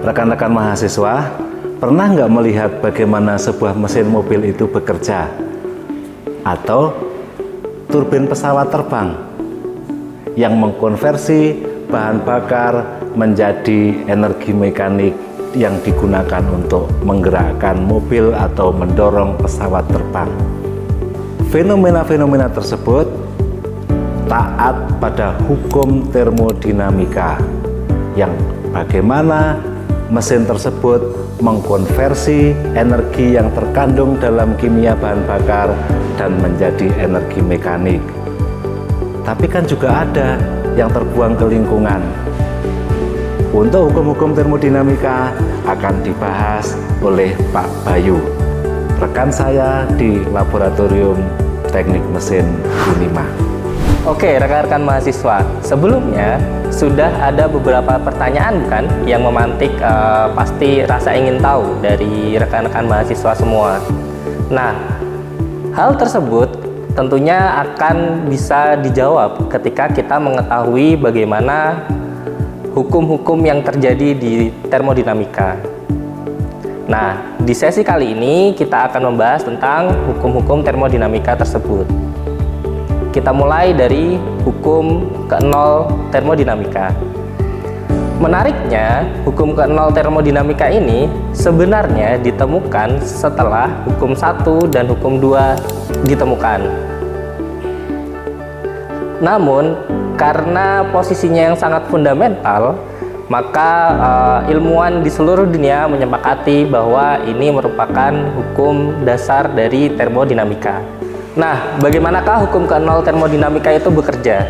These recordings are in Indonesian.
Rekan-rekan mahasiswa, pernah nggak melihat bagaimana sebuah mesin mobil itu bekerja? Atau turbin pesawat terbang yang mengkonversi bahan bakar menjadi energi mekanik yang digunakan untuk menggerakkan mobil atau mendorong pesawat terbang. Fenomena-fenomena tersebut taat pada hukum termodinamika, yang bagaimana mesin tersebut mengkonversi energi yang terkandung dalam kimia bahan bakar dan menjadi energi mekanik. Tapi kan juga ada yang terbuang ke lingkungan. Untuk hukum-hukum termodinamika akan dibahas oleh Pak Bayu, rekan saya di Laboratorium Teknik Mesin Unima. Oke, rekan-rekan mahasiswa, sebelumnya sudah ada beberapa pertanyaan kan yang memantik pasti rasa ingin tahu dari rekan-rekan mahasiswa semua. Nah, hal tersebut tentunya akan bisa dijawab ketika kita mengetahui bagaimana hukum-hukum yang terjadi di termodinamika. Nah, di sesi kali ini kita akan membahas tentang hukum-hukum termodinamika tersebut. Kita mulai dari hukum ke-0 termodinamika. Menariknya, hukum ke-0 termodinamika ini sebenarnya ditemukan setelah hukum 1 dan hukum 2 ditemukan. Namun, karena posisinya yang sangat fundamental, maka ilmuwan di seluruh dunia menyepakati bahwa ini merupakan hukum dasar dari termodinamika. Nah, bagaimanakah hukum ke-0 termodinamika itu bekerja?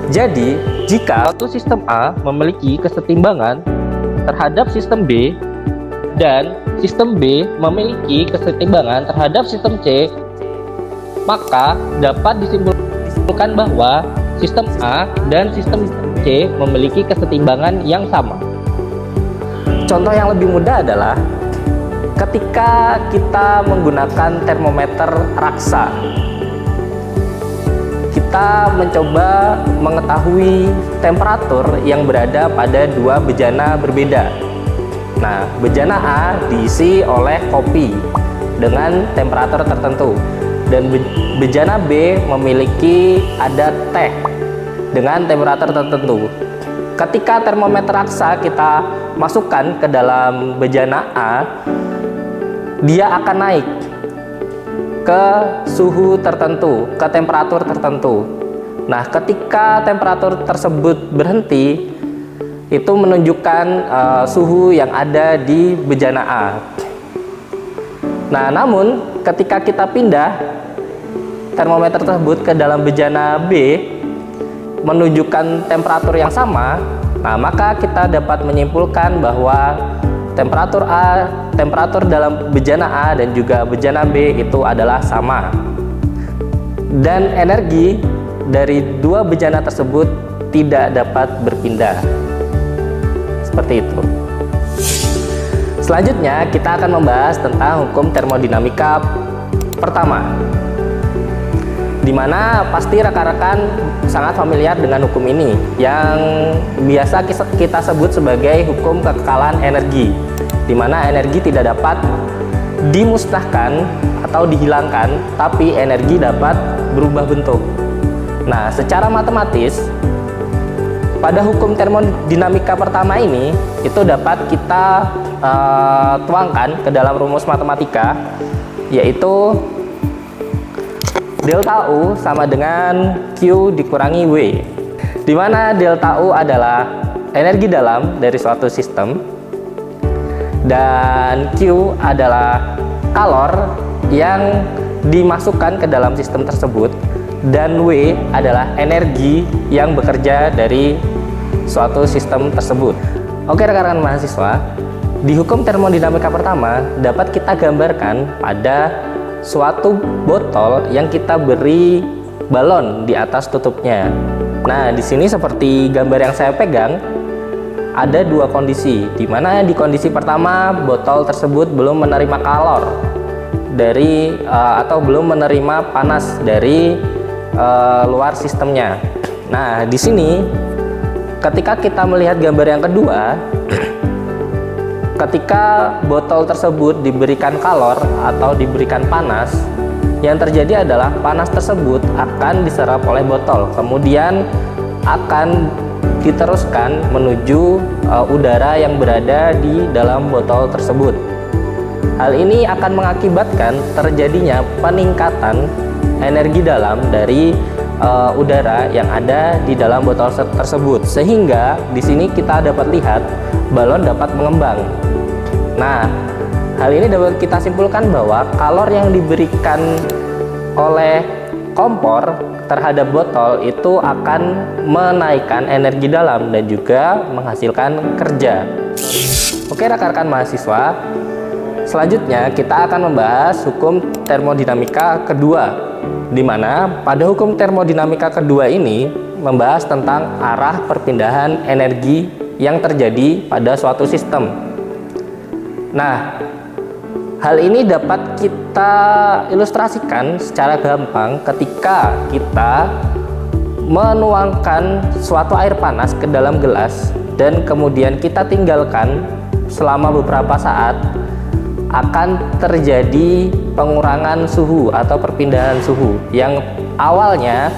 Jadi, jika suatu sistem A memiliki kesetimbangan terhadap sistem B dan sistem B memiliki kesetimbangan terhadap sistem C, maka dapat disimpulkan bahwa sistem A dan sistem C memiliki kesetimbangan yang sama. Contoh yang lebih mudah adalah ketika kita menggunakan termometer raksa, kita mencoba mengetahui temperatur yang berada pada dua bejana berbeda. Nah, bejana A diisi oleh kopi dengan temperatur tertentu, dan bejana B memiliki ada teh dengan temperatur tertentu. Ketika termometer raksa kita masukkan ke dalam bejana A, dia akan naik ke suhu tertentu, ke temperatur tertentu. Nah, ketika temperatur tersebut berhenti, itu menunjukkan suhu yang ada di bejana A. Nah, namun ketika kita pindah termometer tersebut ke dalam bejana B, menunjukkan temperatur yang sama, nah maka kita dapat menyimpulkan bahwa temperatur dalam bejana A dan juga bejana B itu adalah sama, dan energi dari dua bejana tersebut tidak dapat berpindah. Seperti itu. Selanjutnya kita akan membahas tentang hukum termodinamika pertama, di mana pasti rekan-rekan sangat familiar dengan hukum ini, yang biasa kita sebut sebagai hukum kekekalan energi, di mana energi tidak dapat dimusnahkan atau dihilangkan, tapi energi dapat berubah bentuk. Nah, secara matematis, pada hukum termodinamika pertama ini, itu dapat kita tuangkan ke dalam rumus matematika, yaitu delta U sama dengan Q dikurangi W, di mana delta U adalah energi dalam dari suatu sistem, dan Q adalah kalor yang dimasukkan ke dalam sistem tersebut, dan W adalah energi yang bekerja dari suatu sistem tersebut. Oke rekan-rekan mahasiswa, di hukum termodinamika pertama dapat kita gambarkan pada suatu botol yang kita beri balon di atas tutupnya. Nah, di sini seperti gambar yang saya pegang, ada dua kondisi, di mana di kondisi pertama botol tersebut belum menerima kalor dari atau belum menerima panas dari luar sistemnya. Nah, di sini ketika kita melihat gambar yang kedua, ketika botol tersebut diberikan kalor atau diberikan panas, yang terjadi adalah panas tersebut akan diserap oleh botol, kemudian akan diteruskan menuju udara yang berada di dalam botol tersebut. Hal ini akan mengakibatkan terjadinya peningkatan energi dalam dari udara yang ada di dalam botol tersebut, sehingga di sini kita dapat lihat balon dapat mengembang. Nah, hal ini dapat kita simpulkan bahwa kalor yang diberikan oleh kompor terhadap botol itu akan menaikkan energi dalam dan juga menghasilkan kerja. Oke rekan-rekan mahasiswa, selanjutnya kita akan membahas hukum termodinamika kedua, di mana pada hukum termodinamika kedua ini membahas tentang arah perpindahan energi yang terjadi pada suatu sistem. Nah, hal ini dapat kita ilustrasikan secara gampang ketika kita menuangkan suatu air panas ke dalam gelas dan kemudian kita tinggalkan selama beberapa saat, akan terjadi pengurangan suhu atau perpindahan suhu yang awalnya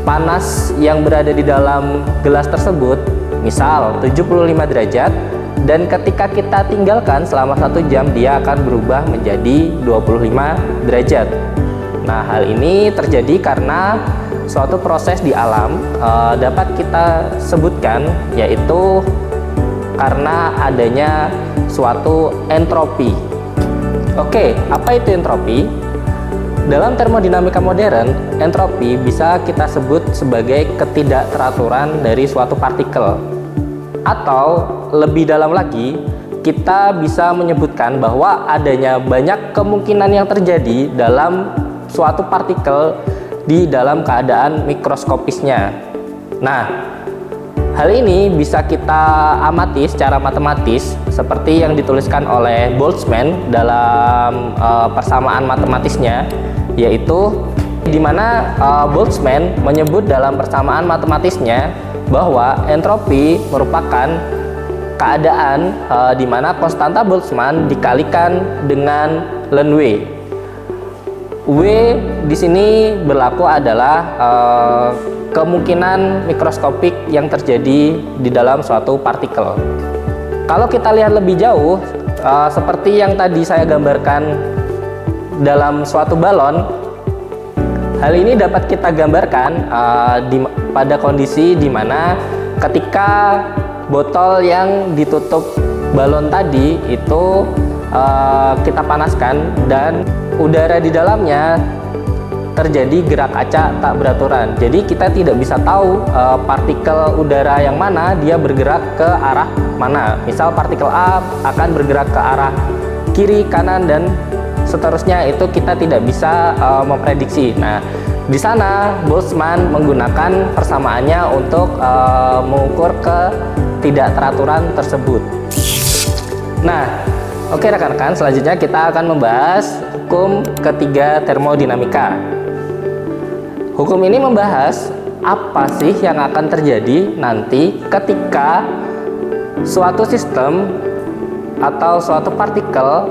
panas yang berada di dalam gelas tersebut misal 75 derajat, dan ketika kita tinggalkan selama 1 jam dia akan berubah menjadi 25 derajat. Nah, hal ini terjadi karena suatu proses di alam dapat kita sebutkan, yaitu karena adanya suatu entropi. Oke, apa itu entropi? Dalam termodinamika modern, entropi bisa kita sebut sebagai ketidakteraturan dari suatu partikel. Atau lebih dalam lagi, kita bisa menyebutkan bahwa adanya banyak kemungkinan yang terjadi dalam suatu partikel di dalam keadaan mikroskopisnya. Nah, hal ini bisa kita amati secara matematis seperti yang dituliskan oleh Boltzmann dalam persamaan matematisnya, yaitu di mana Boltzmann menyebut dalam persamaan matematisnya bahwa entropi merupakan keadaan di mana konstanta Boltzmann dikalikan dengan ln W. W di sini berlaku adalah kemungkinan mikroskopik yang terjadi di dalam suatu partikel. Kalau kita lihat lebih jauh, seperti yang tadi saya gambarkan dalam suatu balon, hal ini dapat kita gambarkan pada kondisi di mana ketika botol yang ditutup balon tadi itu kita panaskan dan udara di dalamnya terjadi gerak acak tak beraturan. Jadi kita tidak bisa tahu partikel udara yang mana dia bergerak ke arah mana. Misal partikel A akan bergerak ke arah kiri, kanan, dan seterusnya, itu kita tidak bisa memprediksi. Nah, di sana Boltzmann menggunakan persamaannya untuk mengukur ketidakteraturan tersebut. Nah, oke rekan-rekan, selanjutnya kita akan membahas hukum ketiga termodinamika. Hukum ini membahas apa sih yang akan terjadi nanti ketika suatu sistem atau suatu partikel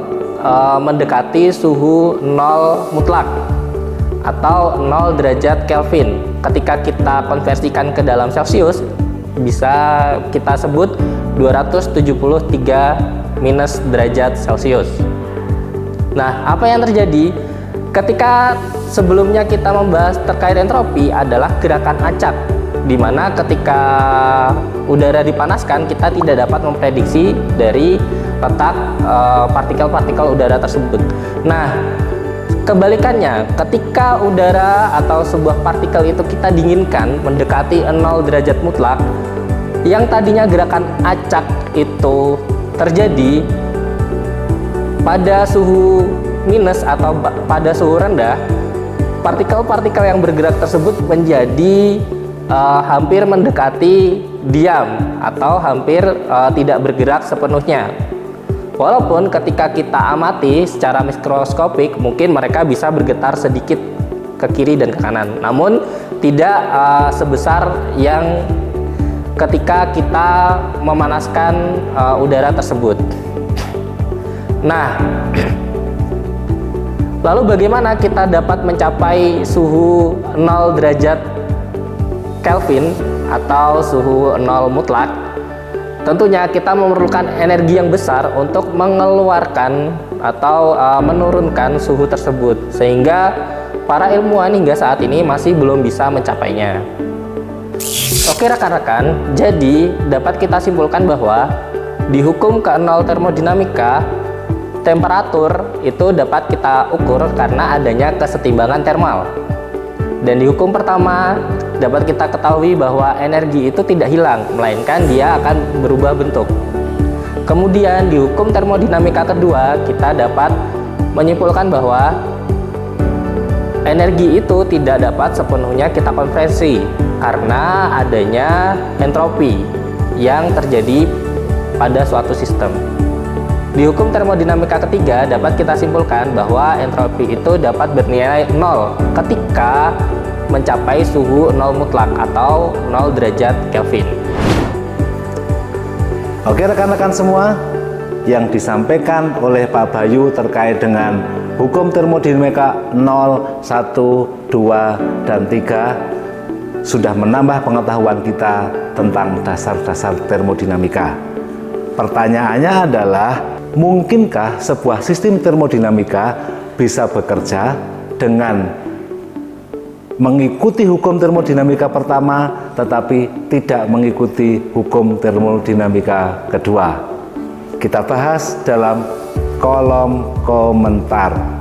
mendekati suhu 0 mutlak atau 0 derajat Kelvin. Ketika kita konversikan ke dalam Celcius, bisa kita sebut 273 minus derajat Celcius. Nah, apa yang terjadi ketika sebelumnya kita membahas terkait entropi adalah gerakan acak, di mana ketika udara dipanaskan kita tidak dapat memprediksi dari letak partikel-partikel udara tersebut. Nah, kebalikannya, ketika udara atau sebuah partikel itu kita dinginkan mendekati 0 derajat mutlak, yang tadinya gerakan acak itu terjadi pada suhu minus atau pada suhu rendah, partikel-partikel yang bergerak tersebut menjadi hampir mendekati diam atau hampir tidak bergerak sepenuhnya. Walaupun ketika kita amati secara mikroskopik mungkin mereka bisa bergetar sedikit ke kiri dan ke kanan, namun tidak sebesar yang ketika kita memanaskan udara tersebut. Nah, lalu bagaimana kita dapat mencapai suhu 0 derajat Kelvin atau suhu 0 mutlak? Tentunya kita memerlukan energi yang besar untuk mengeluarkan atau menurunkan suhu tersebut, sehingga para ilmuwan hingga saat ini masih belum bisa mencapainya. Oke rekan-rekan, jadi dapat kita simpulkan bahwa di hukum ke-0 termodinamika, temperatur itu dapat kita ukur karena adanya kesetimbangan termal. Dan di hukum pertama dapat kita ketahui bahwa energi itu tidak hilang, melainkan dia akan berubah bentuk. Kemudian di hukum termodinamika kedua kita dapat menyimpulkan bahwa energi itu tidak dapat sepenuhnya kita konversi karena adanya entropi yang terjadi pada suatu sistem. Di hukum termodinamika ketiga dapat kita simpulkan bahwa entropi itu dapat bernilai 0 ketika mencapai suhu 0 mutlak atau 0 derajat Kelvin. Oke rekan-rekan semua, yang disampaikan oleh Pak Bayu terkait dengan hukum termodinamika 0, 1, 2, dan 3 sudah menambah pengetahuan kita tentang dasar-dasar termodinamika. Pertanyaannya adalah, mungkinkah sebuah sistem termodinamika bisa bekerja dengan mengikuti hukum termodinamika pertama tetapi tidak mengikuti hukum termodinamika kedua? Kita bahas dalam kolom komentar.